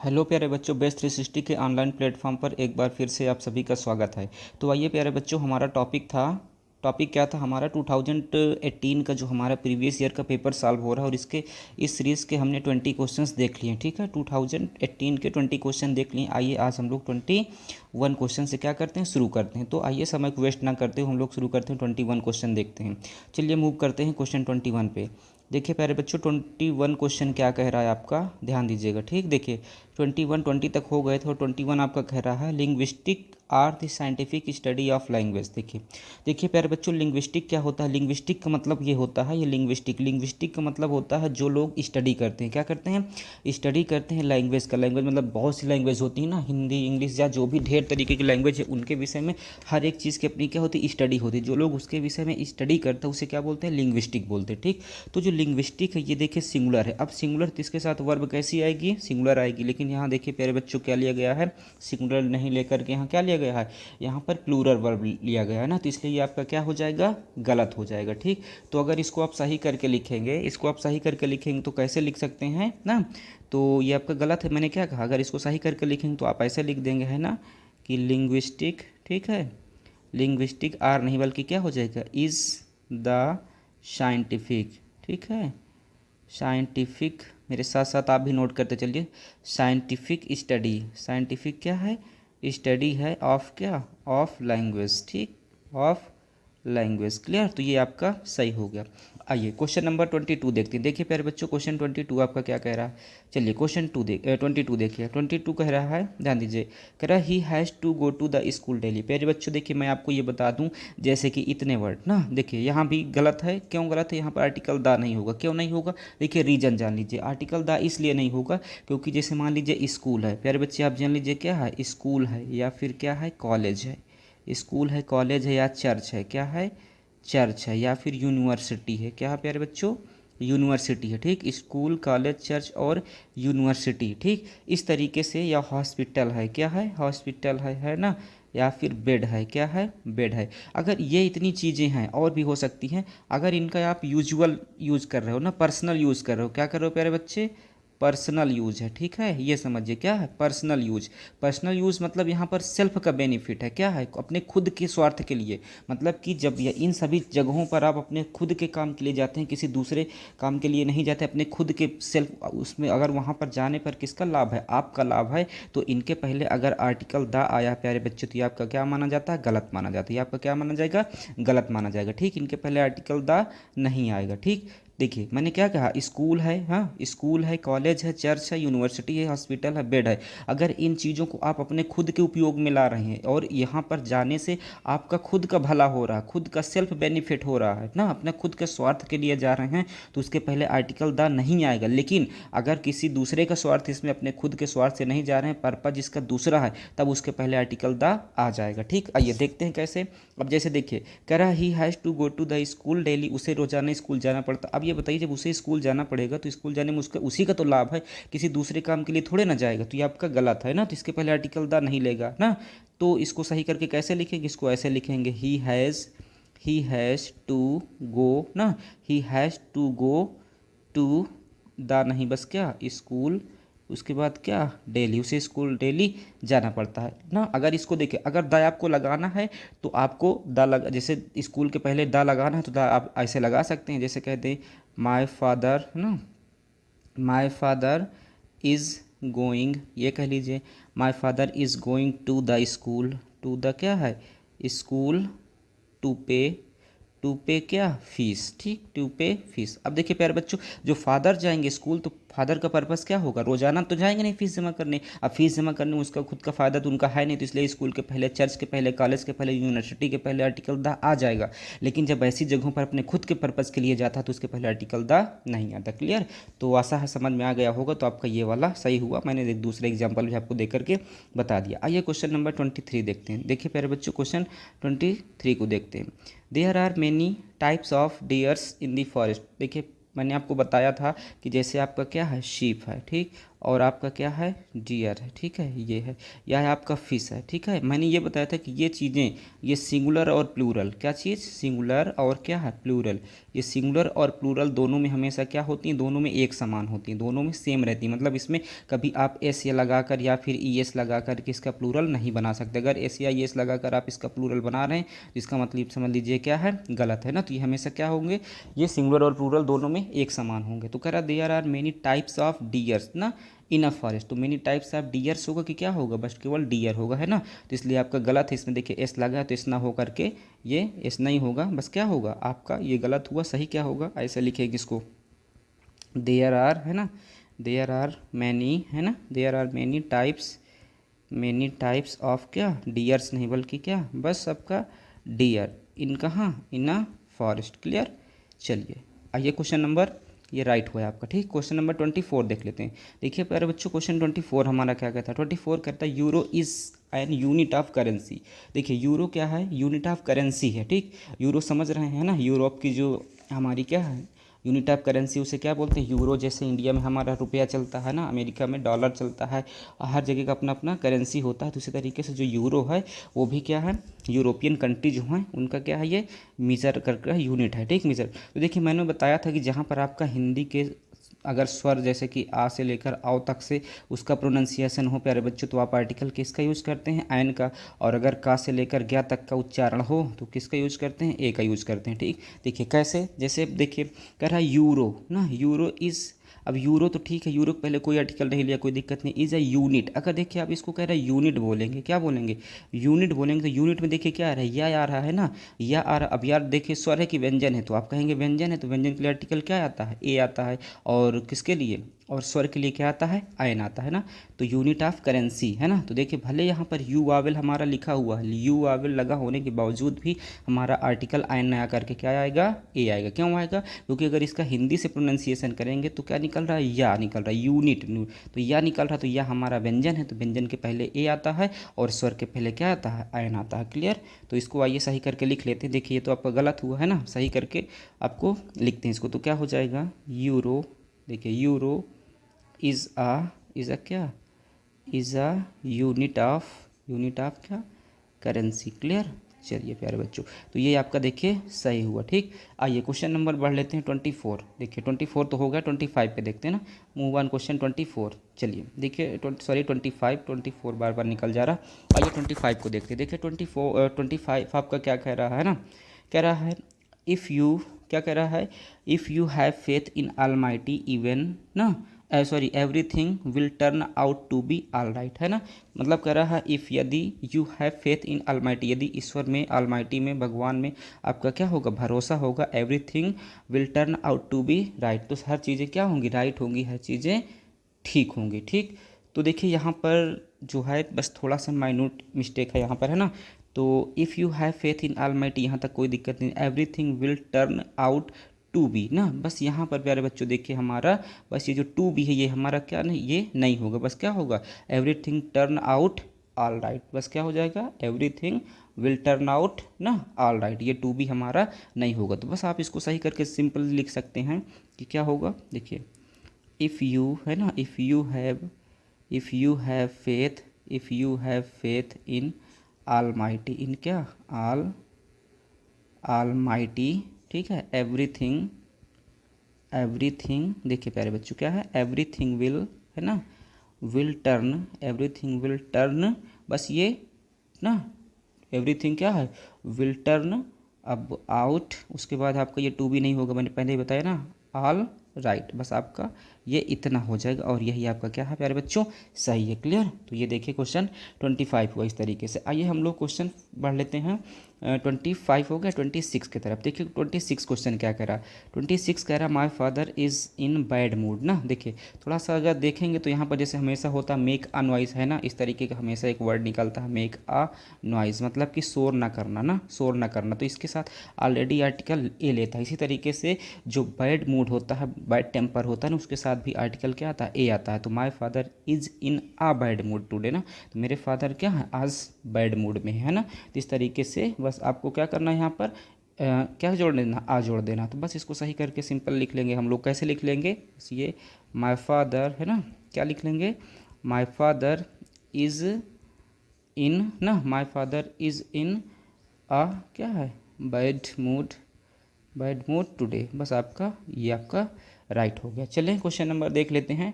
Hello प्यारे बच्चों, best 360 के ऑनलाइन प्लेटफॉर्म पर एक बार फिर से आप सभी का स्वागत है। तो आइए प्यारे बच्चों, हमारा टॉपिक क्या था हमारा 2018 का जो हमारा प्रीवियस ईयर का पेपर सॉल्व हो रहा है। और इस सीरीज़ के हमने 20 क्वेश्चंस देख लिए, ठीक है। 2018 के 20 क्वेश्चन देख लिए। आइए आज हम लोग 21 क्वेश्चन से क्या करते हैं, शुरू करते हैं। तो आइए समय को वेस्ट ना करते हुए हम लोग शुरू करते हैं, 21 क्वेश्चन देखते हैं। चलिए मूव करते हैं क्वेश्चन 21 पे। देखिए प्यारे बच्चों, 21 क्वेश्चन क्या कह रहा है आपका, ध्यान दीजिएगा, ठीक। देखिए 20 तक हो गए थे और 21 आपका कह रहा है linguistic are the scientific study of language. देखिए देखिए प्यारे बच्चों, लिंग्विस्टिक क्या होता है। लिंग्विस्टिक का मतलब ये होता है, ये लिंग्विस्टिक का मतलब होता है जो लोग स्टडी करते हैं, क्या करते हैं, स्टडी करते हैं लैंग्वेज का। लैंग्वेज मतलब बहुत सी लैंग्वेज होती है ना, हिंदी इंग्लिश या जो भी ढेर तरीके की लैंग्वेज है, उनके विषय में हर एक चीज़ की अपनी क्या होती है, स्टडी होती है। जो लोग उसके विषय में स्टडी करते हैं उसे क्या बोलते हैं, लिंग्विस्टिक बोलते हैं, ठीक। तो जो लिंग्विस्टिक है ये देखिए सिंगुलर है। अब सिंगुलर इसके साथ वर्ब कैसी आएगी, सिंगुलर आएगी। लेकिन यहाँ देखिए प्यारे बच्चों क्या लिया गया है, सिंगुलर नहीं लेकर के यहाँ क्या लिया गया है, यहाँ पर प्लूरल वर्ब लिया गया है ना। तो इसलिए ये आपका क्या हो जाएगा, गलत हो जाएगा, ठीक। तो अगर इसको आप सही करके लिखेंगे, तो कैसे लिख सकते हैं ना। तो ये आपका गलत है, मैंने क्या कहा, अगर इसको सही करके लिखेंगे तो आप ऐसे लिख देंगे, है ना, कि लिंग्विस्टिक, ठीक है, लिंग्विस्टिक आर नहीं बल्कि क्या हो जाएगा, इज़ द साइंटिफिक, ठीक है, साइंटिफिक। मेरे साथ साथ आप भी नोट करते चलिए। साइंटिफिक क्या है, स्टडी है ऑफ क्या, ऑफ लैंग्वेज, ठीक, ऑफ लैंग्वेज। क्लियर। तो ये आपका सही हो गया। आइए क्वेश्चन नंबर 22 देखते हैं। देखिए प्यारे बच्चों, क्वेश्चन 22 आपका क्या कह रहा है। चलिए क्वेश्चन 22 देखिए। 22 कह रहा है, ध्यान दीजिए, कह रहा है he has to go to the school daily. प्यारे बच्चों देखिए, मैं आपको ये बता दूं, जैसे कि इतने वर्ड ना, देखिए यहाँ भी गलत है। क्यों गलत है, यहाँ पर आर्टिकल द नहीं होगा। क्यों नहीं होगा, देखिए रीजन जान लीजिए। आर्टिकल द इसलिए नहीं होगा क्योंकि जैसे मान लीजिए स्कूल है, प्यारे बच्चे आप जान लीजिए क्या है, स्कूल है या फिर क्या है, कॉलेज है। स्कूल है, कॉलेज है या चर्च है, क्या है, चर्च है, या फिर यूनिवर्सिटी है, क्या है प्यारे बच्चों, यूनिवर्सिटी है, ठीक। स्कूल, कॉलेज, चर्च और यूनिवर्सिटी, ठीक। इस तरीके से, या हॉस्पिटल है, क्या है, हॉस्पिटल है ना, या फिर बेड है, क्या है, बेड है। अगर ये इतनी चीज़ें हैं, और भी हो सकती हैं। अगर इनका आप यूजुअल यूज़ कर रहे हो ना, पर्सनल यूज़ कर रहे हो, क्या कर रहे हो प्यारे बच्चे, पर्सनल यूज है, ठीक है। ये समझिए क्या है, पर्सनल यूज। पर्सनल यूज मतलब यहाँ पर सेल्फ का बेनिफिट है, क्या है, अपने खुद के स्वार्थ के लिए। मतलब कि जब ये इन सभी जगहों पर आप अपने खुद के काम के लिए जाते हैं, किसी दूसरे काम के लिए नहीं जाते, अपने खुद के सेल्फ उसमें, अगर वहाँ पर जाने पर किसका लाभ है, आपका लाभ है। तो इनके पहले अगर आर्टिकल द आया प्यारे बच्चों, तो ये आपका क्या माना जाता है, गलत माना जाता है। ये आपका क्या माना जाएगा, गलत माना जाएगा, ठीक। इनके पहले आर्टिकल द नहीं आएगा, ठीक। देखिए मैंने क्या कहा, स्कूल है, हाँ स्कूल है, कॉलेज है, चर्च है, यूनिवर्सिटी है, हॉस्पिटल है, बेड है। अगर इन चीज़ों को आप अपने खुद के उपयोग में ला रहे हैं और यहाँ पर जाने से आपका खुद का भला हो रहा है, खुद का सेल्फ बेनिफिट हो रहा है ना, अपने खुद के स्वार्थ के लिए जा रहे हैं, तो उसके पहले आर्टिकल द नहीं आएगा। लेकिन अगर किसी दूसरे का स्वार्थ, इसमें अपने खुद के स्वार्थ से नहीं जा रहे हैं, पर्पज इसका दूसरा है, तब उसके पहले आर्टिकल द आ जाएगा, ठीक। आइए देखते हैं कैसे। अब जैसे देखिए, कह रहा he has to go to the school daily, उसे रोजाना स्कूल जाना पड़ता। अब ये बताइए, जब उसे स्कूल जाना पड़ेगा तो स्कूल जाने में उसका उसी का तो लाभ है, किसी दूसरे काम के लिए थोड़े ना जाएगा। तो ये आपका गलत है ना, तो इसके पहले आर्टिकल द नहीं लेगा ना। तो इसको सही करके कैसे लिखेंगे, इसको ऐसे लिखेंगे, ही हैज़ टू गो ना, he has to go to the, नहीं बस क्या, स्कूल, उसके बाद क्या, डेली, उसे स्कूल डेली जाना पड़ता है ना। अगर इसको देखिए, अगर द आपको लगाना है तो आपको जैसे स्कूल के पहले द लगाना है तो द आप ऐसे लगा सकते हैं, जैसे कहते हैं माय फादर ना, माय फादर इज़ गोइंग, ये कह लीजिए, my father is going to the school, to the क्या है, स्कूल, टू पे, टू पे क्या, फीस, ठीक, टू पे फीस। अब देखिए प्यारे बच्चों, जो फादर जाएंगे स्कूल तो फादर का पर्पस क्या होगा, रोजाना तो जाएंगे नहीं फीस जमा करने। अब फीस जमा करने में उसका खुद का फ़ायदा तो उनका है नहीं, तो इसलिए स्कूल के पहले, चर्च के पहले, कॉलेज के पहले, यूनिवर्सिटी के पहले आर्टिकल द आ जाएगा। लेकिन जब ऐसी जगहों पर अपने खुद के पर्पज़ के लिए जाता तो उसके पहले आर्टिकल द नहीं आता। क्लियर। तो आशा है समझ में आ गया होगा। तो आपका ये वाला सही हुआ, मैंने एक दूसरे एग्जाम्पल भी आपको दे करके बता दिया। आइए क्वेश्चन नंबर 23 देखते हैं। देखिए प्यारे बच्चों, क्वेश्चन 23 को देखते हैं। There are many types of deers in the forest. देखिए मैंने आपको बताया था कि जैसे आपका क्या है, शीप है, ठीक, और आपका क्या है, डियर है, ठीक है, ये है, यह है आपका फिश है, ठीक है। मैंने ये बताया था कि ये चीज़ें, ये सिंगुलर और प्लूरल, क्या चीज़, सिंगुलर और क्या है, प्लूरल, ये सिंगुलर और प्लूरल दोनों में हमेशा क्या होती हैं, दोनों में एक समान होती हैं, दोनों में सेम रहती हैं। मतलब इसमें कभी आप एस या लगाकर या फिर ई एस लगा कर के इसका प्लूरल नहीं बना सकते। अगर एस या ई एस लगाकर आप इसका प्लूरल बना रहे हैं तो इसका मतलब समझ लीजिए क्या है, गलत है ना। तो ये हमेशा क्या होंगे, ये सिंगुलर और प्लूरल दोनों में एक समान होंगे। तो कह रहा there are many types of deers ना इन अ फॉरेस्ट। तो मेनी टाइप्स ऑफ डियर्स होगा कि क्या होगा, बस केवल डियर होगा, है ना। तो इसलिए आपका गलत है, इसमें देखिए एस लगा है तो एस ना हो करके ये एस नहीं होगा, बस क्या होगा आपका ये गलत हुआ। सही क्या होगा, ऐसे लिखेंगे इसको, देयर आर, है ना, देयर आर मैनी, है ना, there are many types of क्या, डियर्स नहीं बल्कि क्या, बस आपका डियर इन कहाँ, इन अ फॉरेस्ट। क्लियर। चलिए आइए क्वेश्चन नंबर, ये राइट हुआ है आपका, ठीक। क्वेश्चन नंबर 24 देख लेते हैं। देखिए प्यारे बच्चों, क्वेश्चन 24 हमारा क्या कहता है, 24 कहता है euro is an unit of currency. देखिए यूरो क्या है, यूनिट ऑफ करेंसी है, ठीक। यूरो समझ रहे हैं ना, यूरोप की जो हमारी क्या है यूनिट ऑफ करेंसी, उसे क्या बोलते हैं, यूरो। जैसे इंडिया में हमारा रुपया चलता है ना, अमेरिका में डॉलर चलता है, हर जगह का अपना अपना करेंसी होता है। तो उसी तरीके से जो यूरो है वो भी क्या है, यूरोपियन कंट्री जो हैं उनका क्या है, ये मीज़र करके यूनिट है, ठीक, मीज़र। तो देखिए मैंने बताया था कि जहाँ पर आपका हिंदी के अगर स्वर जैसे कि आ से लेकर आओ तक से उसका प्रोनाउंसिएशन हो प्यारे बच्चों, तो आप आर्टिकल किसका यूज़ करते हैं, एन का। और अगर का से लेकर ज्ञा तक का उच्चारण हो तो किसका यूज़ करते हैं, ए का यूज़ करते हैं, ठीक। देखिए कैसे, जैसे देखिए कह रहा है यूरो ना, यूरो इज़, अब यूरो तो ठीक है, यूरो पहले कोई आर्टिकल नहीं लिया, कोई दिक्कत नहीं, इज़ अ यूनिट। अगर देखिए आप इसको कह रहे हैं यूनिट बोलेंगे, क्या बोलेंगे, यूनिट बोलेंगे। तो यूनिट में देखिए क्या आ रहा है, या आ रहा है ना, या आ रहा। अब यार देखिए स्वर है कि व्यंजन है, तो आप कहेंगे व्यंजन है, तो व्यंजन के लिए आर्टिकल क्या आता है, ए आता है। और किसके लिए, और स्वर के लिए क्या आता है, आयन आता है ना। तो यूनिट ऑफ करेंसी, है ना। तो देखिए भले यहाँ पर यू वावल हमारा लिखा हुआ है, यू वावल लगा होने के बावजूद भी हमारा आर्टिकल आयन नया करके क्या आएगा, ए आएगा। क्यों आएगा, क्योंकि अगर इसका हिंदी से प्रोनाउंसिएशन करेंगे तो क्या निकल रहा है, या निकल रहा है, यूनिट। तो या निकल रहा है, तो या हमारा व्यंजन है, तो व्यंजन के पहले ए आता है और स्वर के पहले क्या आता है, आयन आता है। क्लियर। तो इसको आइए सही करके लिख लेते हैं। देखिए ये तो आपका गलत हुआ है ना, सही करके आपको लिखते हैं इसको। तो क्या हो जाएगा, यूरो, देखिए यूरो इज़ अ क्या, इज़ अ यूनिट ऑफ क्या, करेंसी। क्लियर। चलिए प्यारे बच्चों, तो ये आपका देखिए सही हुआ, ठीक। आइए क्वेश्चन नंबर बढ़ लेते हैं 24। देखिए 24 तो हो गया, 25 पे देखते हैं ना, मूव ऑन क्वेश्चन 24। चलिए देखिए 25 बार बार निकल जा रहा। आइए 25 को देखते हैं। देखिए 25 आपका क्या कह रहा है ना, कह रहा है इफ़ यू, क्या कह रहा है, if you have faith in almighty even ना, sorry everything will turn out to be all right, है ना। मतलब कह रहा है इफ़, यदि you have faith in almighty, यदि ईश्वर में, ऑलमाइटी में, भगवान में आपका क्या होगा, भरोसा होगा, everything will turn out to be right, तो हर चीज़ें क्या होंगी, राइट होंगी, हर चीज़ें ठीक होंगी, ठीक। तो देखिए यहाँ पर जो है बस थोड़ा सा माइन्यूट मिस्टेक है यहाँ पर, है ना। तो if you have faith in almighty, यहाँ तक कोई दिक्कत नहीं, everything will turn out to be ना, बस यहाँ पर प्यारे बच्चों देखिए हमारा बस ये जो टू बी है ये हमारा क्या नहीं, ये नहीं होगा, बस क्या होगा, everything turn out all right, बस क्या हो जाएगा, एवरीथिंग विल टर्न आउट ना ऑल राइट, ये टू बी हमारा नहीं होगा। तो बस आप इसको सही करके सिंपल लिख सकते हैं कि क्या होगा। देखिए इफ़ यू, है ना, if you have faith in almighty, in क्या, ऑलमाइटी, ठीक है, एवरीथिंग देखिए प्यारे बच्चों क्या है, एवरीथिंग विल, है ना, will turn, everything will turn, बस ये ना, एवरीथिंग क्या है, विल टर्न अब आउट, उसके बाद आपका ये टू भी नहीं होगा, मैंने पहले ही बताया ना, ऑल राइट, बस आपका ये इतना हो जाएगा और यही आपका क्या है प्यारे बच्चों, सही है। क्लियर। तो ये देखिए क्वेश्चन 25 हुआ इस तरीके से। आइए हम लोग क्वेश्चन बढ़ लेते हैं, 25 हो गया, 26 की तरफ। देखिए 26 क्वेश्चन क्या कह रहा है, 26 कह रहा है my father is in bad mood ना। देखिए थोड़ा सा अगर देखेंगे तो यहाँ पर जैसे हमेशा होता है मेक अ नॉइज़, है ना, इस तरीके का हमेशा एक वर्ड निकलता है मेक अ नॉइज़, मतलब कि शोर ना करना ना, शोर ना करना। तो इसके साथ ऑलरेडी आर्टिकल ए लेता है। इसी तरीके से जो बैड मूड होता है, बैड टेम्पर होता है ना, उसके साथ भी आर्टिकल क्या आता है, ए आता है। तो my father is in a bad mood today ना, तो मेरे फादर क्या है, आज बैड मूड में है ना। तो इस तरीके से बस आपको क्या करना है यहाँ पर क्या जोड़ देना, आ जोड़ देना। तो बस इसको सही करके सिंपल लिख लेंगे हम लोग। कैसे लिख लेंगे, बस ये माई फादर, है ना, क्या लिख लेंगे, माई फादर इज़ इन ना, माई फादर इज़ इन आ क्या है, bad mood, bad mood today. बस आपका ये आपका राइट हो गया। चलें क्वेश्चन नंबर देख लेते हैं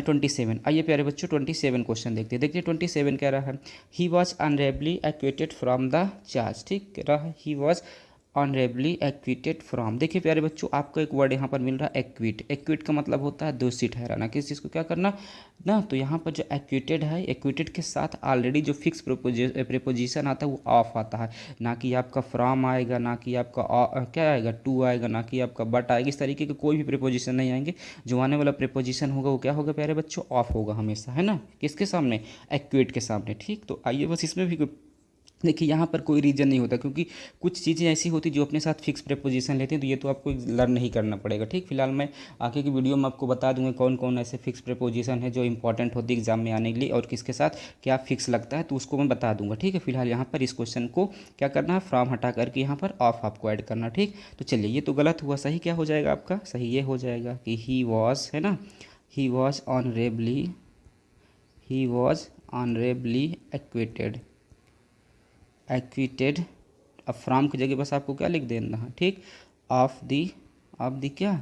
27। आइए प्यारे बच्चों 27 क्वेश्चन देखते हैं। देखिए 27 कह रहा है he was honourably acquitted from the charge. ठीक कह रहा है he was honourably acquitted from. देखिए प्यारे बच्चों आपको एक वर्ड यहाँ पर मिल रहा है एक्विट। एक्विट का मतलब होता है दोषी ठहराना, किसी चीज़ को क्या करना ना। तो यहाँ पर जो एक्विटेड है, एक्विटेड के साथ ऑलरेडी जो फिक्स प्रेपोजिशन आता है वो ऑफ आता है, ना कि आपका फ्रॉम आएगा, ना कि आपका क्या आएगा टू आएगा, ना कि आपका बट आएगा। इस तरीके के कोई भी प्रेपोजिशन नहीं आएंगे। जो आने वाला प्रेपोजिशन होगा वो क्या होगा प्यारे बच्चों, ऑफ होगा हमेशा, है ना, किसके सामने, एक्विट के सामने। ठीक, तो आइए बस इसमें भी देखिए यहाँ पर कोई रीजन नहीं होता, क्योंकि कुछ चीज़ें ऐसी होती जो अपने साथ फिक्स प्रेपोजिशन लेते हैं, तो ये तो आपको लर्न नहीं करना पड़ेगा। ठीक, फिलहाल मैं आगे की वीडियो में आपको बता दूंगा कौन कौन ऐसे फिक्स प्रेपोजिशन है जो इंपॉर्टेंट होती है एग्जाम में आने के लिए, और किसके साथ क्या फिक्स लगता है, तो उसको मैं बता दूंगा। ठीक है, फिलहाल यहाँ पर इस क्वेश्चन को क्या करना है, फ्रॉम हटा करके यहाँ पर ऑफ आपको ऐड करना। ठीक, तो चलिए ये तो गलत हुआ, सही क्या हो जाएगा आपका, सही ये हो जाएगा कि ही वॉज, है ना, ही was honourably, he was honourably acquitted, acquitted. अब फ्रॉम की जगह बस आपको क्या लिख देना है, ठीक, ऑफ दी क्या,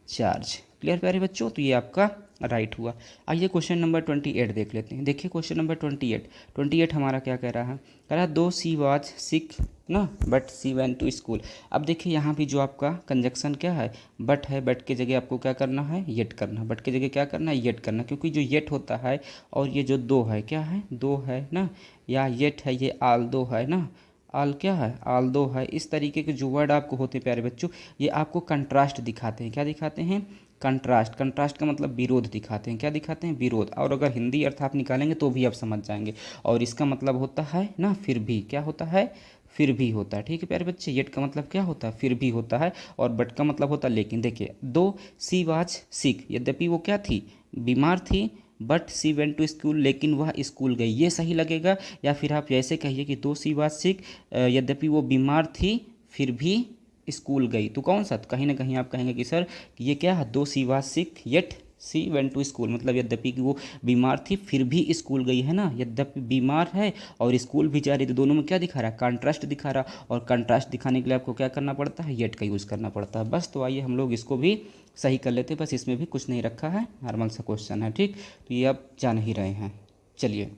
चार्ज। क्लियर प्यारे बच्चों, तो ये आपका राइट हुआ। आइए क्वेश्चन नंबर 28 देख लेते हैं। देखिए क्वेश्चन नंबर 28 हमारा क्या कह रहा है, कह रहा है दो सी वॉज सिक ना but she went to school. अब देखिए यहाँ भी जो आपका कंजक्शन क्या है, बट है, बट की जगह आपको क्या करना है, येट करना, बट की जगह क्या करना है, येट करना, क्योंकि जो येट होता है और ये जो दो है क्या है, दो है ना, या येट है, ये आल दो है ना, आल क्या है, आल दो है। इस तरीके के जो वर्ड आपको होते हैं प्यारे बच्चों, ये आपको कंट्रास्ट दिखाते हैं। क्या दिखाते हैं, कंट्रास्ट। कंट्रास्ट का मतलब विरोध दिखाते हैं। क्या दिखाते हैं, विरोध। और अगर हिंदी अर्थ आप निकालेंगे तो भी आप समझ जाएंगे। और इसका मतलब होता है ना फिर भी, क्या होता है, फिर भी होता है। ठीक है प्यारे बच्चे, येट का मतलब क्या होता है, फिर भी होता है, और बट का मतलब होता है लेकिन। देखिए दो सी वाज सिक, यद्यपि वो क्या थी, बीमार थी, but she went to school, लेकिन वह स्कूल गई, ये सही लगेगा। या फिर आप ऐसे कहिए कि दो सी वाज सिक, यद्यपि वो बीमार थी फिर भी स्कूल गई, तो कौन सा, तो कहीं ना कहीं आप कहेंगे कि सर ये क्या है, though she was sick yet she went to school, मतलब यद्यपि कि वो बीमार थी फिर भी स्कूल गई, है ना, यद्यपि बीमार है और स्कूल भी जा रही, तो दोनों में क्या दिखा रहा है, कंट्रास्ट दिखा रहा। और कंट्रास्ट दिखाने के लिए आपको क्या करना पड़ता है, येट का यूज़ करना पड़ता है। बस तो आइए हम लोग इसको भी सही कर लेते हैं, बस इसमें भी कुछ नहीं रखा है, नॉर्मल सा क्वेश्चन है। ठीक, तो ये आप जान ही रहे हैं। चलिए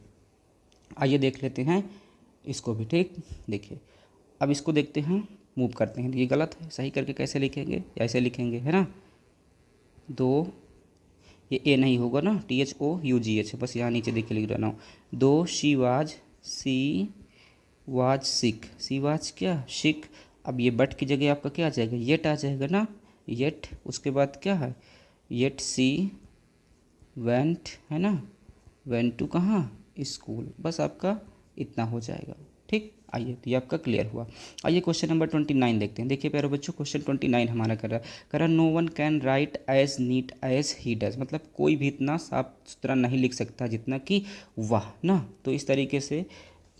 आइए देख लेते हैं इसको भी। ठीक, देखिए अब इसको देखते हैं, मूव करते हैं। ये गलत है, सही करके कैसे लिखेंगे, ऐसे लिखेंगे, है ना, दो, ये ए नहीं होगा ना, THOUGH, बस यहाँ नीचे देखिए लिख रहा हूँ, दो she was sick, she was क्या, सिक। अब ये बट की जगह आपका क्या आ जाएगा, येट आ जाएगा ना, येट। उसके बाद क्या है, येट सी वेंट, है ना, वेंट टू कहाँ, स्कूल। बस आपका इतना हो जाएगा। ठीक, आइए तो ये आपका क्लियर हुआ। आइए क्वेश्चन नंबर 29 देखते हैं। देखिए प्यारे बच्चों क्वेश्चन 29 हमारा कर रहा no one can write as neat as he does, मतलब कोई भी इतना साफ सुथरा नहीं लिख सकता जितना कि वह ना। तो इस तरीके से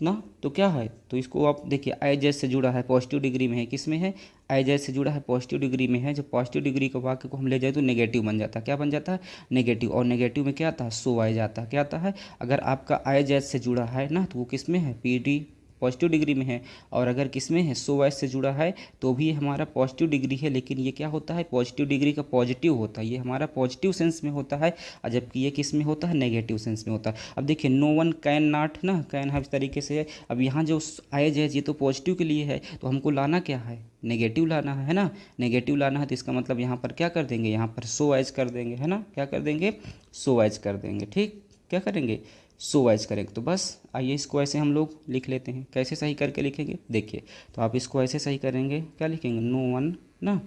ना, तो क्या है, तो इसको आप देखिए एज से जुड़ा है, पॉजिटिव डिग्री में है, किस में है, एज से जुड़ा है, पॉजिटिव डिग्री में है। जब पॉजिटिव डिग्री के वाक्य को हम ले जाए तो नेगेटिव बन जाता है, क्या बन जाता है, नेगेटिव। और नेगेटिव में क्या आता है, सो आ जाता है, क्या आता है। अगर आपका एज से जुड़ा है ना तो वो किस में है, PD पॉजिटिव डिग्री में है। और अगर किस में है, सो से जुड़ा है तो भी हमारा पॉजिटिव डिग्री है, लेकिन ये क्या होता है, पॉजिटिव डिग्री का पॉजिटिव होता है, ये हमारा पॉजिटिव सेंस में होता है। और जबकि ये किस में होता है, नेगेटिव सेंस में होता है। अब देखिए नो वन कैन नॉट ना, कैन है इस तरीके से है। अब यहाँ जो एज है ये तो पॉजिटिव के लिए है, तो हमको लाना क्या है, नेगेटिव लाना है ना, नेगेटिव लाना है। तो इसका मतलब यहाँ पर क्या कर देंगे, यहाँ पर सो एज कर देंगे, है ना, क्या कर देंगे, सो एज कर देंगे। ठीक, क्या करेंगे, सो वाइज करेंगे। तो बस आइए इसको ऐसे हम लोग लिख लेते हैं। कैसे सही करके लिखेंगे, देखिए तो आप इसको ऐसे सही करेंगे, क्या लिखेंगे, नो वन ना,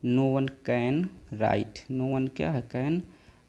no one can write, no one क्या है, कैन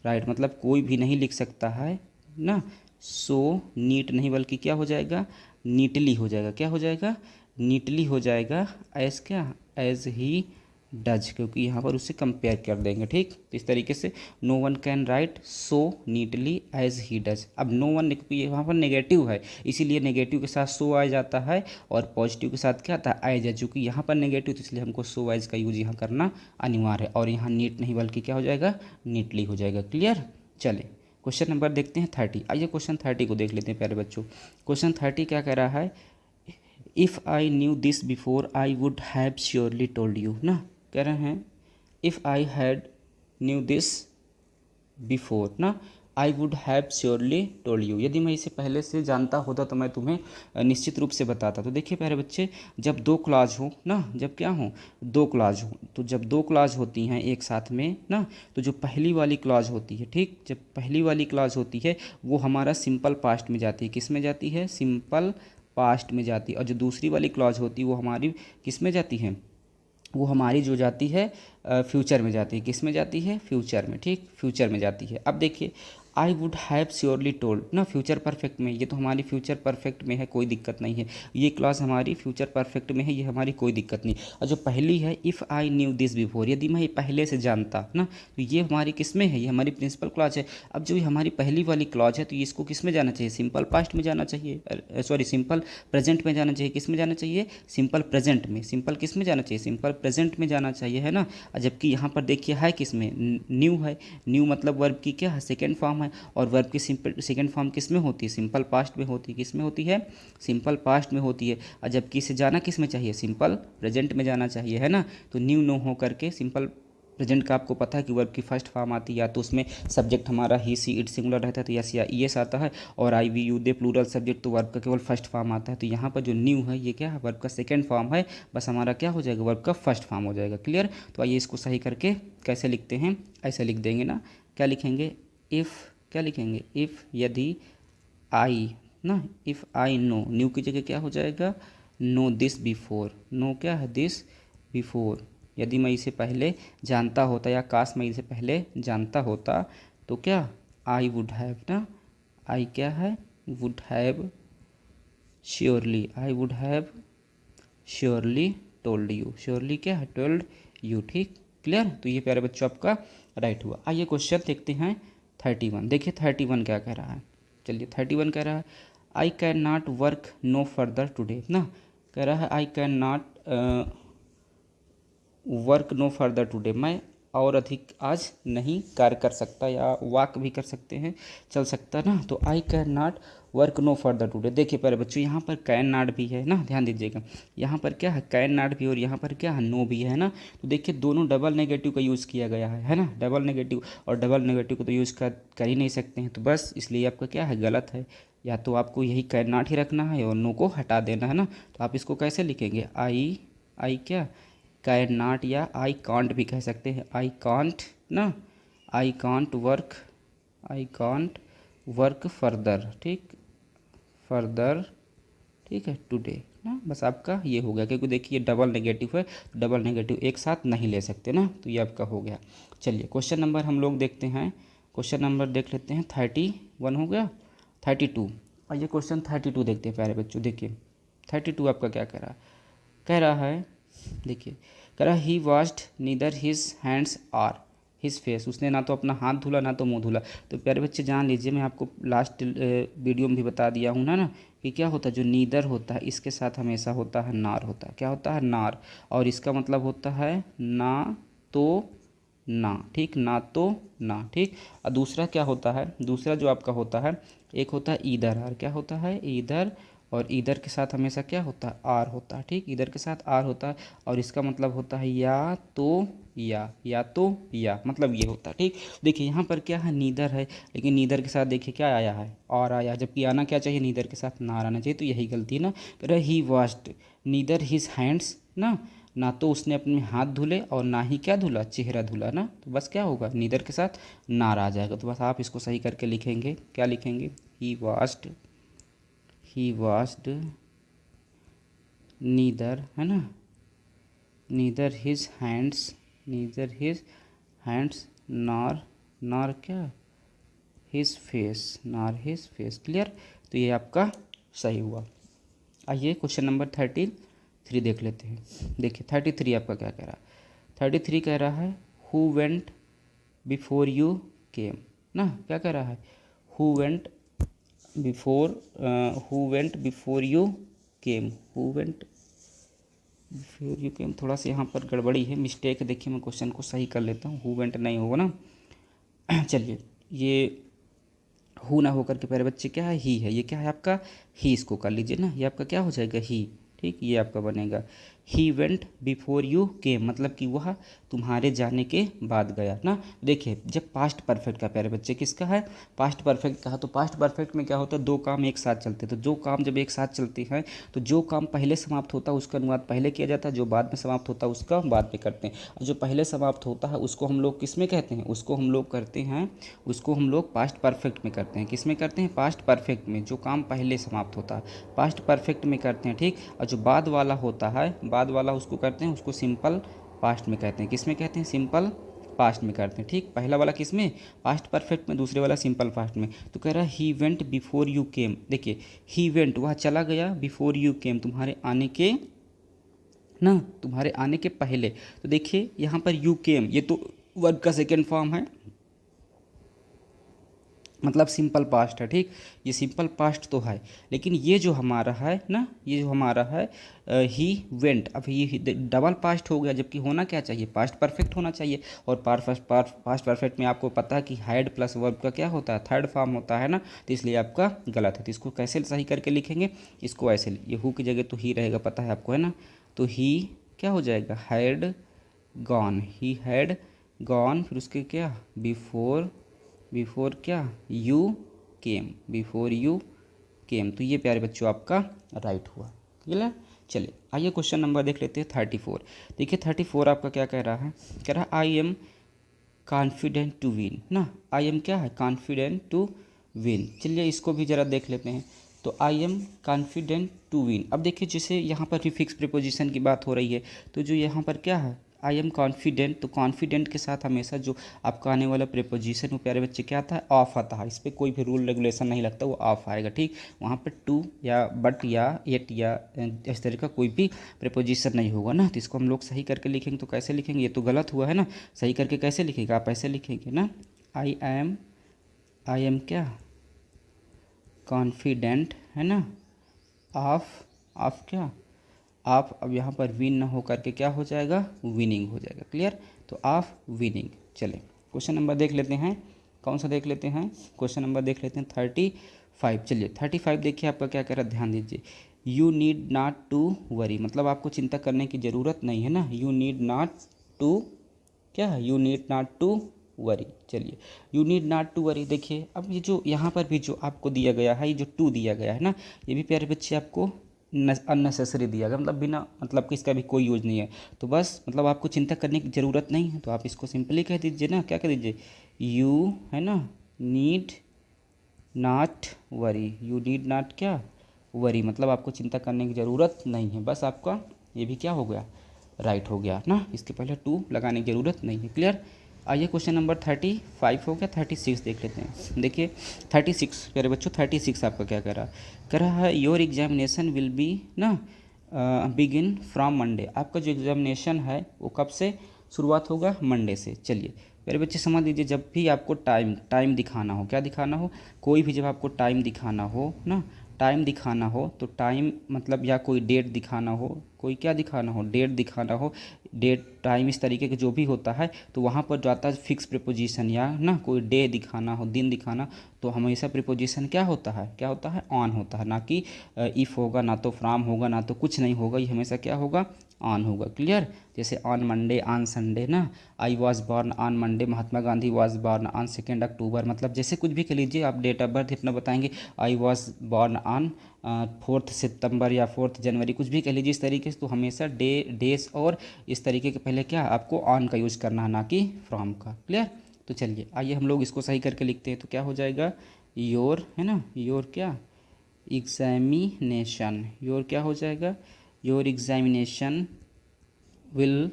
राइट, मतलब कोई भी नहीं लिख सकता है ना। सो नीट नहीं बल्कि क्या हो जाएगा, नीटली हो जाएगा, क्या हो जाएगा, नीटली हो जाएगा। एज क्या, एज ही डज, क्योंकि यहाँ पर उससे कंपेयर कर देंगे। ठीक, तो इस तरीके से no one can write so neatly as he does. अब नो वन यहाँ पर नेगेटिव है, इसीलिए नेगेटिव के साथ सो आ जाता है, और पॉजिटिव के साथ क्या आता है, एज है। चूँकि यहाँ पर नेगेटिव तो इसलिए हमको सो एज का यूज यहाँ करना अनिवार्य है। और यहाँ नीट नहीं बल्कि क्या हो जाएगा, नीटली हो जाएगा। क्लियर, चले क्वेश्चन नंबर देखते हैं 30। आइए क्वेश्चन 30 को देख लेते हैं प्यारे बच्चों। क्वेश्चन 30 क्या कह रहा है, if I knew this before I would have surely told you ना, कह रहे हैं if I had knew this before ना I would have surely told you, यदि मैं इसे पहले से जानता होता तो मैं तुम्हें निश्चित रूप से बताता। तो देखिए प्यारे बच्चे, जब दो क्लॉज हो ना, जब क्या हो, दो क्लॉज हो, तो जब दो क्लॉज होती हैं एक साथ में ना, तो जो पहली वाली क्लॉज होती है, ठीक, जब पहली वाली क्लॉज होती है वो हमारा सिंपल पास्ट में जाती है। किस में जाती है, सिंपल पास्ट में जाती है। और जो दूसरी वाली क्लॉज होती है वो हमारी किस में जाती है, वो हमारी जो जाती है फ्यूचर में जाती है। किस में जाती है, फ्यूचर में, ठीक, फ्यूचर में जाती है। अब देखिए आई वुड हैव श्योरली टोल्ड ना, फ्यूचर परफेक्ट में, ये तो हमारी फ्यूचर परफेक्ट में है, कोई दिक्कत नहीं है। ये क्लॉज हमारी फ्यूचर परफेक्ट में है, ये हमारी कोई दिक्कत नहीं। और जो पहली है if I knew this before, यदि मैं ये पहले से जानता ना, तो ये हमारी किस में है, ये हमारी प्रिंसिपल क्लॉज है। अब जो ये हमारी पहली वाली क्लॉज है तो ये इसको किस में जाना चाहिए, सिंपल पास्ट में जाना चाहिए, सॉरी सिंपल प्रेजेंट में जाना चाहिए। किस में जाना चाहिए, सिंपल प्रेजेंट में। सिंपल किस में जाना चाहिए, सिंपल प्रेजेंट में जाना चाहिए, है ना। जबकि यहाँ पर देखिए है किस में, न्यू है। न्यू मतलब वर्ब की क्या है, सेकेंड फॉर्म है। और वर्ब की सिंपल सेकेंड फॉर्म किस में होती है, सिंपल पास्ट में होती है। किस में होती है, सिंपल पास्ट में होती है। और जबकि इसे जाना किस में चाहिए, सिंपल प्रेजेंट में जाना चाहिए, है ना। तो न्यू नो हो करके सिंपल प्रेजेंट का आपको पता है कि वर्ब की फर्स्ट फॉर्म आती है, या तो उसमें सब्जेक्ट हमारा ही सी इट सिंगुलर रहता है तो यस या ईएस आता है, और I we you they plural subject तो वर्ब का केवल फर्स्ट फॉर्म आता है। तो यहाँ पर जो न्यू है ये क्या है, वर्ब का सेकेंड फॉर्म है, बस हमारा क्या हो जाएगा, वर्ब का फर्स्ट फॉर्म हो जाएगा। क्लियर। तो आइए इसको सही करके कैसे लिखते हैं, ऐसे लिख देंगे ना, क्या लिखेंगे, इफ़, क्या लिखेंगे, इफ़ यदि आई ना, इफ़ आई नो, न्यू की जगह क्या हो जाएगा, नो दिस बिफोर, नो क्या है, दिस बिफोर, यदि मैं इसे पहले जानता होता या काश मैं इसे पहले जानता होता तो क्या, आई वुड हैव ना, आई क्या है, would have surely, I would have surely told you, surely क्या है, टोल्ड यू, ठीक। क्लियर। तो ये प्यारे बच्चों आपका राइट हुआ। आइए क्वेश्चन देखते हैं 31। देखिए 31 क्या कह रहा है, चलिए 31 कह रहा है I can not work no further today ना, कह रहा है I can not work no further today, मैं और अधिक आज नहीं कार्य कर सकता, या वॉक भी कर सकते हैं, चल सकता ना। तो I can not work no further today. देखिए पहले बच्चों यहाँ पर कैन नॉट भी है ना, ध्यान दीजिएगा, यहाँ पर क्या है, कैन नॉट भी, और यहाँ पर क्या है, नो भी है ना। तो देखिए दोनों डबल नेगेटिव का यूज़ किया गया है ना, डबल नेगेटिव, और डबल नेगेटिव को तो यूज़ कर ही नहीं सकते हैं, तो बस इसलिए आपका क्या है, गलत है। या तो आपको यही कैन नॉट ही रखना है और नो को हटा देना है ना। तो आप इसको कैसे लिखेंगे, आई क्या, कैन नॉट, या आई कांट भी कह सकते हैं, आई कांट ना, I can't work, I can't work further, ठीक, फर्दर, ठीक है, टुडे ना। बस आपका ये हो गया, क्योंकि देखिए डबल नेगेटिव है, डबल नेगेटिव एक साथ नहीं ले सकते ना, तो ये आपका हो गया। चलिए क्वेश्चन नंबर हम लोग देखते हैं, क्वेश्चन नंबर देख लेते हैं 31 हो गया, 32। आइए क्वेश्चन 32 देखते हैं प्यारे बच्चों। देखिए 32 आपका क्या कह रहा है, कह रहा है, देखिए कह रहा he washed neither his hands or his face, उसने ना तो अपना हाथ धुला ना तो मुंह धुला। तो प्यारे बच्चे जान लीजिए, मैं आपको लास्ट वीडियो में भी बता दिया हूँ ना कि क्या होता है, जो नीदर होता है इसके साथ हमेशा होता है नार, होता है क्या होता है, नार, और इसका मतलब होता है ना तो ना, ठीक, ना तो ना, ठीक। और दूसरा क्या होता है, दूसरा जो आपका होता है, एक होता है ईदर आर, क्या होता है, ईदर, और इधर के साथ हमेशा क्या होता है, आर होता है, ठीक, इधर के साथ आर होता है, और इसका मतलब होता है या तो या तो या, मतलब ये होता है, ठीक। देखिए यहाँ पर क्या है, नीदर है, लेकिन नीदर के साथ देखिए क्या आया है, और आया, जबकि आना क्या चाहिए, नीदर के साथ नार आना चाहिए, तो यही गलती है ना। कह रहा he washed neither his hands ना, ना तो उसने अपने हाथ धुले और ना ही क्या धुला, चेहरा धुला ना, तो बस क्या होगा, नीदर के साथ नार आ जाएगा। तो बस आप इसको सही करके लिखेंगे, क्या लिखेंगे, ही वॉश्ड नीदर, है ना, neither his hands, neither his hands नार, नार क्या, हिज फेस, नार हिज फेस। क्लियर। तो ये आपका सही हुआ। आइए क्वेश्चन नंबर 33 देख लेते हैं। देखिए 33 आपका क्या कह रहा है, 33 कह रहा है who went before you came ना, क्या कह रहा है, who went before, who went before you came, who went before you came, थोड़ा सा यहाँ पर गड़बड़ी है, मिस्टेक है। देखिए मैं क्वेश्चन को सही कर लेता हूँ, हु वेंट नहीं होगा ना। चलिए ये हु ना होकर के प्यारे बच्चे क्या है, ही है। ये क्या है आपका, ही, इसको कर लीजिए ना, ये आपका क्या हो जाएगा, ही। ठीक, ये आपका बनेगा he went before you came, मतलब कि वह तुम्हारे जाने के बाद गया ना। देखिए जब पास्ट परफेक्ट का प्यारे बच्चे किसका है, पास्ट परफेक्ट का, तो पास्ट परफेक्ट में क्या होता है, दो काम एक साथ चलते हैं। तो जो काम जब एक साथ चलते हैं तो जो काम पहले समाप्त होता है उसका अनुवाद पहले किया जाता है, जो बाद में समाप्त होता है उसका बाद में करते हैं। और जो पहले समाप्त होता है उसको हम लोग किस में कहते हैं, उसको हम लोग करते हैं, उसको हम लोग पास्ट परफेक्ट में करते हैं। किस में करते हैं, पास्ट परफेक्ट में, जो काम पहले समाप्त होता है पास्ट परफेक्ट में करते हैं। ठीक, और जो बाद वाला होता है, बाद वाला उसको करते हैं, उसको सिंपल पास्ट में कहते हैं। किस में कहते हैं, सिंपल पास्ट में करते हैं। ठीक, पहला वाला किस में, पास्ट परफेक्ट में, दूसरे वाला सिंपल पास्ट में। तो कह रहा है he went before you came. देखिए ही वेंट, वह चला गया, बिफोर यू केम, तुम्हारे आने के ना, तुम्हारे आने के पहले। तो देखिए यहाँ पर यू केम, ये तो वर्ब का सेकेंड फॉर्म है, मतलब सिंपल पास्ट है। ठीक, ये सिंपल पास्ट तो है, लेकिन ये जो हमारा है ना, ये जो हमारा है ही वेंट, अब ये डबल पास्ट हो गया, जबकि होना क्या चाहिए, पास्ट परफेक्ट होना चाहिए। और पास्ट परफेक्ट में आपको पता है कि हैड प्लस वर्ब का क्या होता है, थर्ड फॉर्म होता है ना, तो इसलिए आपका गलत है। तो इसको कैसे सही करके लिखेंगे, इसको ऐसे, ये हु की जगह तो ही रहेगा, पता है आपको है ना। तो ही क्या हो जाएगा, had gone, he had gone, फिर उसके क्या, बिफोर, बिफोर क्या, you came, before you came. तो ये प्यारे बच्चों आपका राइट हुआ। क्लियर, चलिए आइए क्वेश्चन नंबर देख लेते हैं 34। देखिए 34 आपका क्या कह रहा है, कह रहा है I am confident to win ना, आई एम क्या है, कॉन्फिडेंट टू विन। चलिए इसको भी ज़रा देख लेते हैं। तो I am confident to win, अब देखिए जैसे यहाँ पर भी फिक्स प्रीपोजिशन की बात हो रही है, तो जो यहाँ पर क्या है, आई एम कॉन्फिडेंट, तो कॉन्फिडेंट के साथ हमेशा जो आपका आने वाला प्रीपोजिशन वो प्यारे बच्चे क्या आता है, ऑफ आता है। इस पर कोई भी रूल रेगुलेशन नहीं लगता, वो ऑफ आएगा। ठीक, वहाँ पर टू या बट या एट या इस तरह का कोई भी प्रीपोजिशन नहीं होगा ना। तो इसको हम लोग सही करके लिखेंगे, तो कैसे लिखेंगे, ये तो गलत हुआ है ना, सही करके कैसे लिखेगा, आप ऐसे लिखेंगे ना, आई एम क्या, कॉन्फिडेंट है ना, ऑफ, ऑफ क्या, ऑफ, अब यहाँ पर विन ना हो करके क्या हो जाएगा, विनिंग हो जाएगा। क्लियर, तो ऑफ विनिंग। चले क्वेश्चन नंबर देख लेते हैं, कौन सा देख लेते हैं, क्वेश्चन नंबर देख लेते हैं 35। चलिए 35 देखिए आपका क्या कह रहा है, ध्यान दीजिए। You need not to worry, मतलब आपको चिंता करने की ज़रूरत नहीं है ना, यू नीड नॉट टू क्या है, you need not to worry. चलिए you need not to worry, देखिए अब ये जो यहाँ पर भी जो आपको दिया गया है, ये जो टू दिया गया है ना, ये भी प्यारे बच्चे आपको अननेसेसरी दिया गया, मतलब बिना मतलब कि इसका भी कोई यूज नहीं है। तो बस मतलब आपको चिंता करने की ज़रूरत नहीं है, तो आप इसको सिंपली कह दीजिए ना, क्या कह दीजिए, यू है ना, need not worry, you need not क्या, वरी, मतलब आपको चिंता करने की ज़रूरत नहीं है। बस आपका ये भी क्या हो गया, राइट हो गया ना, इसके पहले टू लगाने की ज़रूरत नहीं है। क्लियर, आइए क्वेश्चन नंबर 35 हो गया, 36 देख लेते हैं। देखिए 36 प्यारे बच्चों, 36 आपका क्या कह रहा है, योर एग्जामिनेशन विल बी ना बिगिन फ्रॉम मंडे, आपका जो एग्जामिनेशन है वो कब से शुरुआत होगा, मंडे से। चलिए मेरे बच्चे समझ लीजिए, जब भी आपको टाइम दिखाना हो, क्या दिखाना हो, कोई भी जब आपको टाइम दिखाना हो ना, टाइम दिखाना हो, तो टाइम मतलब या कोई डेट दिखाना हो, कोई क्या दिखाना हो, डेट दिखाना हो, डेट टाइम इस तरीके का जो भी होता है, तो वहाँ पर जो आता है फिक्स प्रीपोजिशन, या ना कोई डे दिखाना हो, दिन दिखाना, तो हमेशा प्रीपोजिशन क्या होता है, क्या होता है, ऑन होता है, ना कि इफ़ होगा, ना तो फ्राम होगा, ना तो कुछ नहीं होगा, ये हमेशा क्या होगा, ऑन होगा। क्लियर, जैसे ऑन मंडे, ऑन संडे ना, I was born on Monday, Mahatma Gandhi was born on 2 अक्टूबर, मतलब जैसे कुछ भी कह लीजिए आप, डेट ऑफ बर्थ अपना बताएंगे, आई वॉज बॉर्न ऑन 4 सितंबर या 4 जनवरी, कुछ भी कह लीजिए इस तरीके से। तो हमेशा डेज और इस तरीके के पहले क्या आपको ऑन का यूज़ करना है, ना कि फ्रॉम का। क्लियर, तो चलिए आइए हम लोग इसको सही करके लिखते हैं। तो क्या हो जाएगा, योर है ना, योर क्या, एग्जामिनेशन, योर क्या हो जाएगा, योर एग्जामिनेशन विल,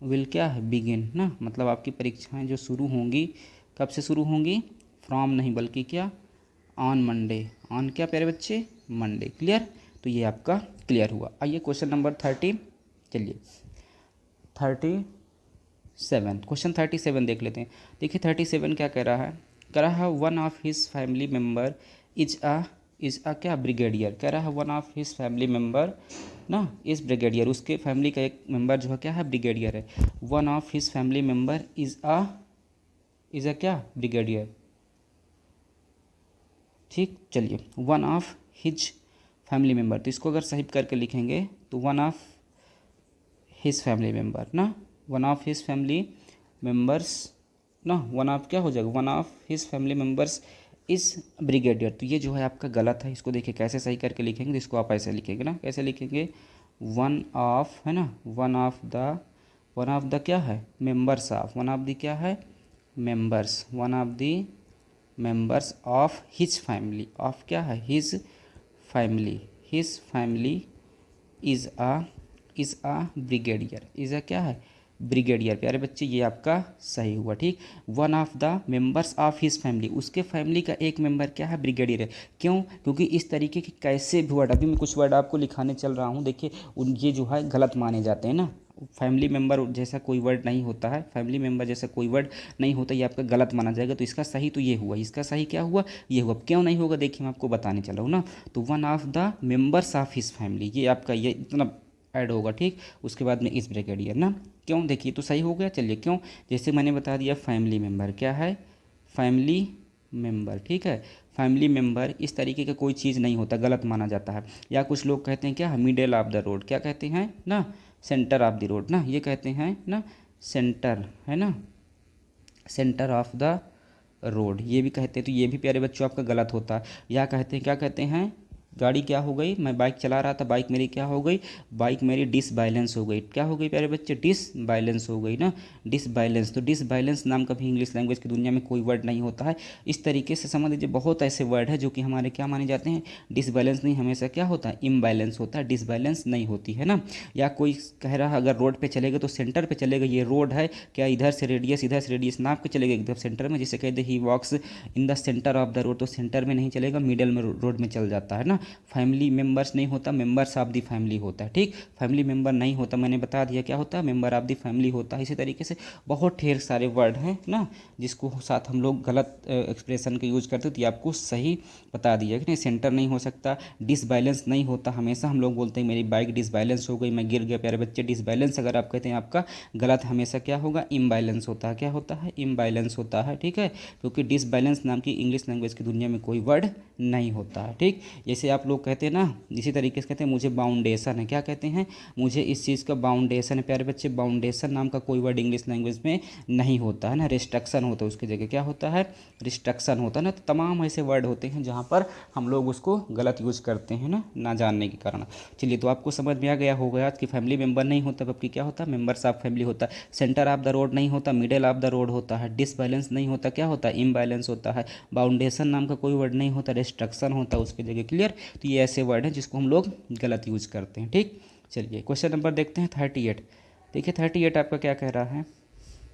विल क्या है, बिगिन ना, मतलब आपकी परीक्षाएं जो शुरू होंगी, कब से शुरू होंगी, फ्रॉम नहीं बल्कि क्या, ऑन मंडे, ऑन क्या प्यारे बच्चे, मंडे। क्लियर, तो ये आपका क्लियर हुआ। आइए क्वेश्चन नंबर 30, चलिए 37, क्वेश्चन 37 देख लेते हैं। देखिए 37 क्या कह रहा है, कह रहा है one of his family member is a क्या, ब्रिगेडियर, कह रहा है one of his family member ना इस ब्रिगेडियर, उसके फैमिली का एक मेंबर जो है क्या है, ब्रिगेडियर है। One of his family member is a क्या, ब्रिगेडियर, ठीक, चलिए one of his family member, तो इसको अगर सही करके लिखेंगे तो one of his family member ना, one of his family members ना, वन ऑफ क्या हो जाएगा, one of his family members is brigadier. तो ये जो है आपका गलत है, इसको देखिए कैसे सही करके लिखेंगे, तो इसको आप ऐसे लिखेंगे ना, कैसे लिखेंगे, वन ऑफ है ना, वन ऑफ द क्या है, members of, one of the क्या है, members, one of the members of his family, of क्या है, his family is a brigadier, is a क्या है, ब्रिगेडियर। प्यारे बच्चे ये आपका सही हुआ, ठीक। One of the members of his family, उसके फैमिली का एक मेंबर क्या है, ब्रिगेडियर है। क्यों, क्योंकि इस तरीके के कैसे भी वर्ड, अभी मैं कुछ वर्ड आपको लिखाने चल रहा हूँ, देखिए उन ये जो है गलत माने जाते हैं ना, फैमिली मेंबर जैसा कोई वर्ड नहीं होता है, फैमिली मेंबर जैसा कोई वर्ड नहीं होता, ये आपका गलत माना जाएगा। तो इसका सही तो ये हुआ, इसका सही क्या हुआ, ये हुआ। क्यों नहीं होगा देखिए मैं आपको बताने चला हूँ ना, तो one of the members of his family, ये आपका ये इतना ऐड होगा, ठीक। उसके बाद में इस ब्रैकेट ना, क्यों देखिए तो सही हो गया। चलिए क्यों, जैसे मैंने बता दिया फैमिली मेम्बर क्या है, फैमिली मेम्बर, ठीक है। फैमिली मेम्बर इस तरीके का कोई चीज़ नहीं होता, गलत माना जाता है। या कुछ लोग कहते हैं क्या, मिडल ऑफ द रोड, क्या कहते हैं ना, सेंटर ऑफ द रोड ना, ये कहते हैं ना सेंटर, है ना, सेंटर ऑफ द रोड ये भी कहते हैं। तो ये भी प्यारे बच्चों आपका गलत होता है। या कहते हैं क्या कहते हैं, गाड़ी क्या हो गई, मैं बाइक चला रहा था, बाइक मेरी क्या हो गई, बाइक मेरी डिसबैलेंस हो गई। क्या हो गई प्यारे बच्चे, डिसबैलेंस हो गई ना, डिसबैलेंस। तो डिसबैलेंस नाम का भी इंग्लिश लैंग्वेज की दुनिया में कोई वर्ड नहीं होता है। इस तरीके से समझ लीजिए बहुत ऐसे वर्ड है जो कि हमारे क्या माने जाते हैं, डिसबैलेंस नहीं, हमेशा क्या होता है, इम्बैलेंस होता है, डिसबैलेंस नहीं होती है ना। या कोई कह रहा है अगर रोड पे चलेगा तो सेंटर पे चलेगा, ये रोड है क्या, इधर से रेडियस नाप के चलेगा एकदम सेंटर में, जैसे कहते he walks in the centre of the road, तो सेंटर में नहीं चलेगा, मिडल में रोड में चल जाता है ना। फैमिली मेंबर्स नहीं होता, मेंबर्स ऑफ द फैमिली होता है, ठीक। फैमिली मेंबर नहीं होता, मैंने बता दिया क्या होता है, मेंबर ऑफ द फैमिली होता है। इसी तरीके से बहुत ढेर सारे वर्ड हैं ना जिसको साथ हम लोग गलत एक्सप्रेशन का यूज करते, तो ये आपको सही बता दिया कि नहीं, सेंटर नहीं हो सकता, डिसबैलेंस नहीं होता। हमेशा हम लोग बोलते हैं मेरी बाइक डिसबैलेंस हो गई, मैं गिर गया। प्यारे बच्चे डिसबैलेंस अगर आप कहते हैं आपका गलत, हमेशा क्या होगा, इम्बैलेंस होता है। क्या होता है, इम्बैलेंस होता है, ठीक है। क्योंकि डिसबैलेंस नाम की इंग्लिश लैंग्वेज की दुनिया में कोई वर्ड नहीं होता है, ठीक। जैसे आप लोग कहते हैं ना, इसी तरीके से कहते हैं मुझे बाउंडेशन है, क्या कहते हैं, मुझे इस चीज़ का बाउंडेशन है। प्यारे बच्चे बाउंडेशन नाम का कोई वर्ड इंग्लिश लैंग्वेज में नहीं होता है ना, रिस्ट्रक्शन होता है उसकी जगह, क्या होता है, रिस्ट्रक्शन होता है ना। तो तमाम ऐसे वर्ड होते हैं जहाँ पर हम लोग उसको गलत यूज करते हैं ना जानने के कारण। चलिए तो आपको समझ में आ गया होगा आज कि फैमिली मेंबर नहीं होता बल्कि क्या होता है, मेंबर्स ऑफ फैमिली होता है। सेंटर ऑफ द रोड नहीं होता, मिडिल ऑफ द रोड होता है। डिसबैलेंस नहीं होता, क्या होता है, इम्बैलेंस होता है। बाउंडेशन नाम का कोई वर्ड नहीं होता, रिस्ट्रक्शन होता है उसकी जगह, क्लियर। तो ये ऐसे वर्ड हैं जिसको हम लोग गलत यूज करते हैं, ठीक। चलिए क्वेश्चन नंबर देखते हैं 38। देखिए 38 आपका क्या कह रहा है,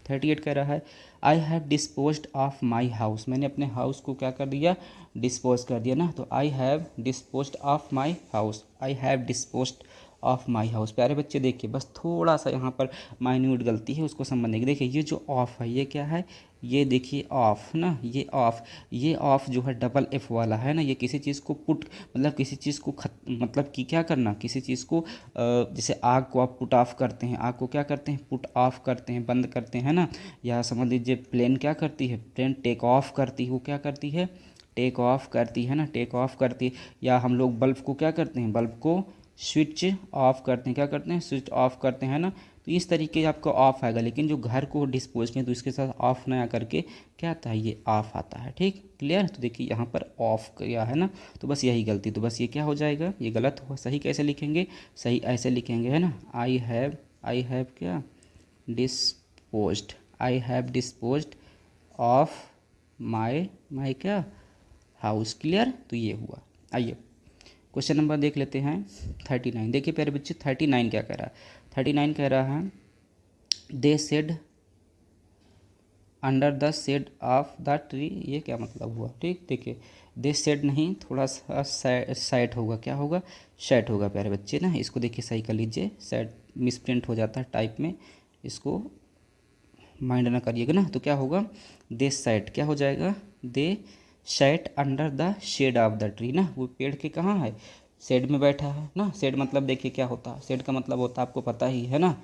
38 कह रहा है I have disposed of my house, मैंने अपने हाउस को क्या कर दिया, डिस्पोज कर दिया ना। तो I have disposed of my house, I have disposed of my house. प्यारे बच्चे देखिए बस थोड़ा सा यहाँ पर माइन्यूट गलती है, उसको समझने की। देखिए ये जो ऑफ है ये क्या है, ये देखिए ऑफ ना, ये ऑफ जो है डबल एफ वाला है ना, ये किसी चीज़ को पुट मतलब किसी चीज़ को मतलब कि क्या करना, किसी चीज़ को जैसे आग को आप पुट ऑफ करते हैं, आग को क्या करते हैं, पुट ऑफ करते हैं, बंद करते हैं ना। या समझ लीजिए प्लेन क्या करती है, प्लेन टेक ऑफ करती है, वो क्या करती है, टेक ऑफ करती है ना, टेक ऑफ करती है। या हम लोग बल्ब को क्या करते हैं, बल्ब को स्विच ऑफ करते हैं, क्या करते हैं, स्विच ऑफ करते हैं ना। तो इस तरीके से आपका ऑफ आएगा, लेकिन जो घर को डिस्पोज किया तो इसके साथ ऑफ ना करके क्या आता है, ये ऑफ आता है, ठीक, क्लियर। तो देखिए यहाँ पर ऑफ किया है ना, तो बस यही गलती, तो बस ये क्या हो जाएगा, ये गलत हुआ। सही कैसे लिखेंगे, सही ऐसे लिखेंगे है ना, आई हैव क्या, disposed, I have disposed of my क्या, हाउस, क्लियर। तो ये हुआ। आइए क्वेश्चन नंबर देख लेते हैं 39। देखिए प्यारे बच्चे 39 क्या कह रहा है, 39 कह रहा है they said under the shade of the tree, ये क्या मतलब हुआ, ठीक। देखिए दे सेड नहीं, थोड़ा सा सेट होगा, क्या होगा, सेट होगा प्यारे बच्चे ना। इसको देखिए सही कर लीजिए, सेट मिसप्रिंट हो जाता है टाइप में, इसको माइंड ना करिएगा ना। तो क्या होगा, दे सेट क्या हो जाएगा, they set under the shade of the tree ना, वो पेड़ के कहाँ है, शेड में बैठा है ना। शेड मतलब देखिए क्या होता है, शेड का मतलब होता है आपको पता ही है ना,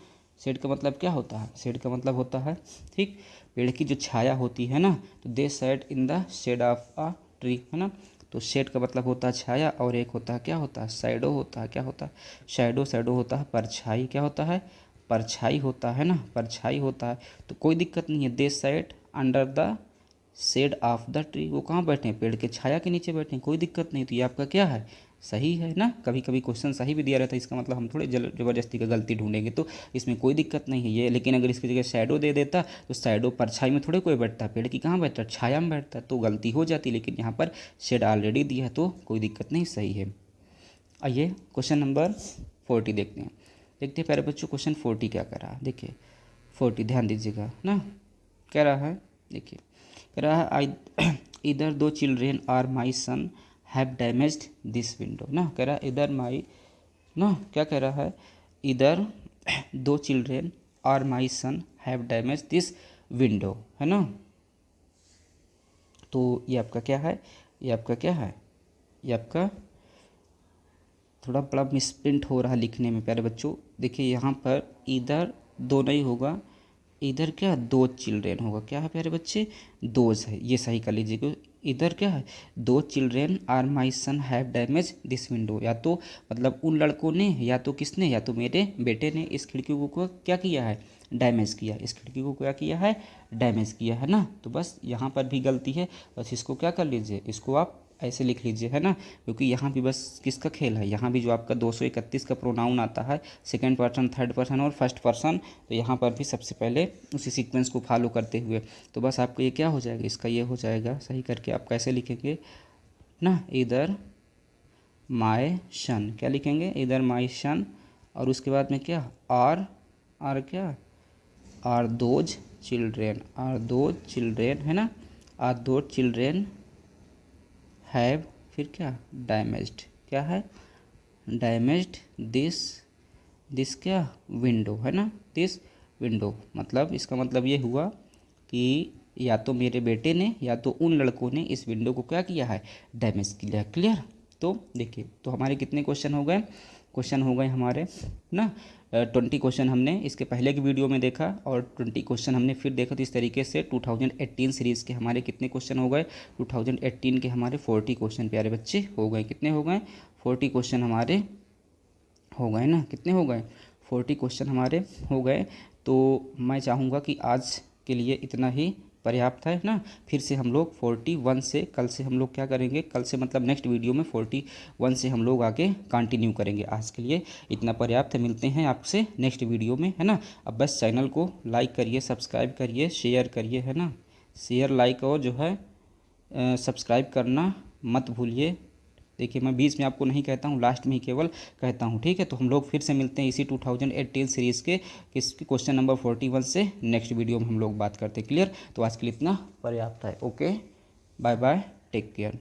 शेड का मतलब क्या होता है, शेड का मतलब होता है, ठीक, पेड़ की जो छाया होती है ना। तो they set in the shade of a tree है ना। तो शेड का मतलब होता है छाया, और एक होता है क्या होता है शैडो होता है, क्या होता है शैडो, शैडो होता है परछाई, क्या होता है परछाई होता है ना, परछाई होता है। तो कोई दिक्कत नहीं है, they sat under the shade of the tree, वो कहाँ बैठे हैं पेड़ के छाया के नीचे बैठे हैं, कोई दिक्कत नहीं। तो ये आपका क्या है सही है ना। कभी कभी क्वेश्चन सही भी दिया रहता है, इसका मतलब हम थोड़े ज़बरदस्ती का गलती ढूंढेंगे, तो इसमें कोई दिक्कत नहीं है ये। लेकिन अगर इसकी जगह शैडो दे देता तो शैडो परछाई में थोड़े कोई बैठता है, पेड़ की कहाँ बैठता है छाया में बैठता है, तो गलती हो जाती। लेकिन यहाँ पर शेड ऑलरेडी दिया है तो कोई दिक्कत नहीं, सही है। आइए क्वेश्चन नंबर 40 देखते हैं। देखते हैं प्यारे बच्चों क्वेश्चन 40 क्या कर रहा है। देखिए 40 ध्यान दीजिएगा ना, कह रहा है देखिए कह रहा है आई इधर दो children or my son have damaged this window ना, कह रहा है इधर माई ना, क्या कह रहा है इधर दो children or my son have damage this window है ना। तो ये आपका क्या है, ये आपका क्या है, ये आपका थोड़ा बड़ा मिसप्रिंट हो रहा है लिखने में प्यारे बच्चों। देखिए यहाँ पर इधर दो नहीं होगा, इधर क्या दो चिल्ड्रेन होगा, क्या है प्यारे बच्चे दोज है, ये सही कर लीजिएगा। इधर क्या है दो children or my son have damage this window, या तो मतलब उन लड़कों ने, या तो किसने, या तो मेरे बेटे ने इस खिड़की को क्या किया है डैमेज किया, इस खिड़की को क्या किया है डैमेज किया है ना। तो बस यहाँ पर भी गलती है, बस इसको क्या कर लीजिए, इसको आप ऐसे लिख लीजिए है ना, क्योंकि यहाँ भी बस किसका खेल है, यहाँ भी जो आपका 231 का प्रोनाउन आता है सेकंड पर्सन थर्ड पर्सन और फर्स्ट पर्सन, तो यहाँ पर भी सबसे पहले उसी सीक्वेंस को फॉलो करते हुए, तो बस आपको ये क्या हो जाएगा, इसका ये हो जाएगा सही करके आप कैसे लिखेंगे ना, इधर माय सन, क्या लिखेंगे इधर माय सन, और उसके बाद में क्या आर क्या आर दोज चिल्ड्रेन है ना, आर दोज चिल्ड्रेन हैव फिर क्या डैमेज्ड, क्या है डैमेज्ड दिस क्या विंडो है ना, दिस विंडो, मतलब इसका मतलब ये हुआ कि या तो मेरे बेटे ने या तो उन लड़कों ने इस विंडो को क्या किया है डैमेज किया। क्लियर। तो देखिए तो हमारे कितने क्वेश्चन हो गए, क्वेश्चन हो गए हमारे ना 20 क्वेश्चन हमने इसके पहले की वीडियो में देखा, और 20 क्वेश्चन हमने फिर देखा। तो इस तरीके से 2018 सीरीज़ के हमारे कितने क्वेश्चन हो गए, 2018 के हमारे 40 क्वेश्चन प्यारे बच्चे हो गए। कितने हो गए 40 क्वेश्चन हमारे हो गए ना, कितने हो गए 40 क्वेश्चन हमारे हो गए। तो मैं चाहूँगा कि आज के लिए इतना ही पर्याप्त है ना। फिर से हम लोग 41 से कल से हम लोग क्या करेंगे, कल से मतलब नेक्स्ट वीडियो में 41 से हम लोग आगे कंटिन्यू करेंगे। आज के लिए इतना पर्याप्त है, मिलते हैं आपसे नेक्स्ट वीडियो में है ना। अब बस चैनल को लाइक करिए, सब्सक्राइब करिए, शेयर करिए है ना, शेयर लाइक और जो है सब्सक्राइब करना मत भूलिए। देखिए मैं बीच में आपको नहीं कहता हूँ, लास्ट में ही केवल कहता हूँ, ठीक है। तो हम लोग फिर से मिलते हैं इसी 2018 सीरीज़ के क्वेश्चन नंबर 41 से नेक्स्ट वीडियो में हम लोग बात करते हैं। क्लियर। तो आज के लिए इतना पर्याप्त है। Okay bye bye, take care.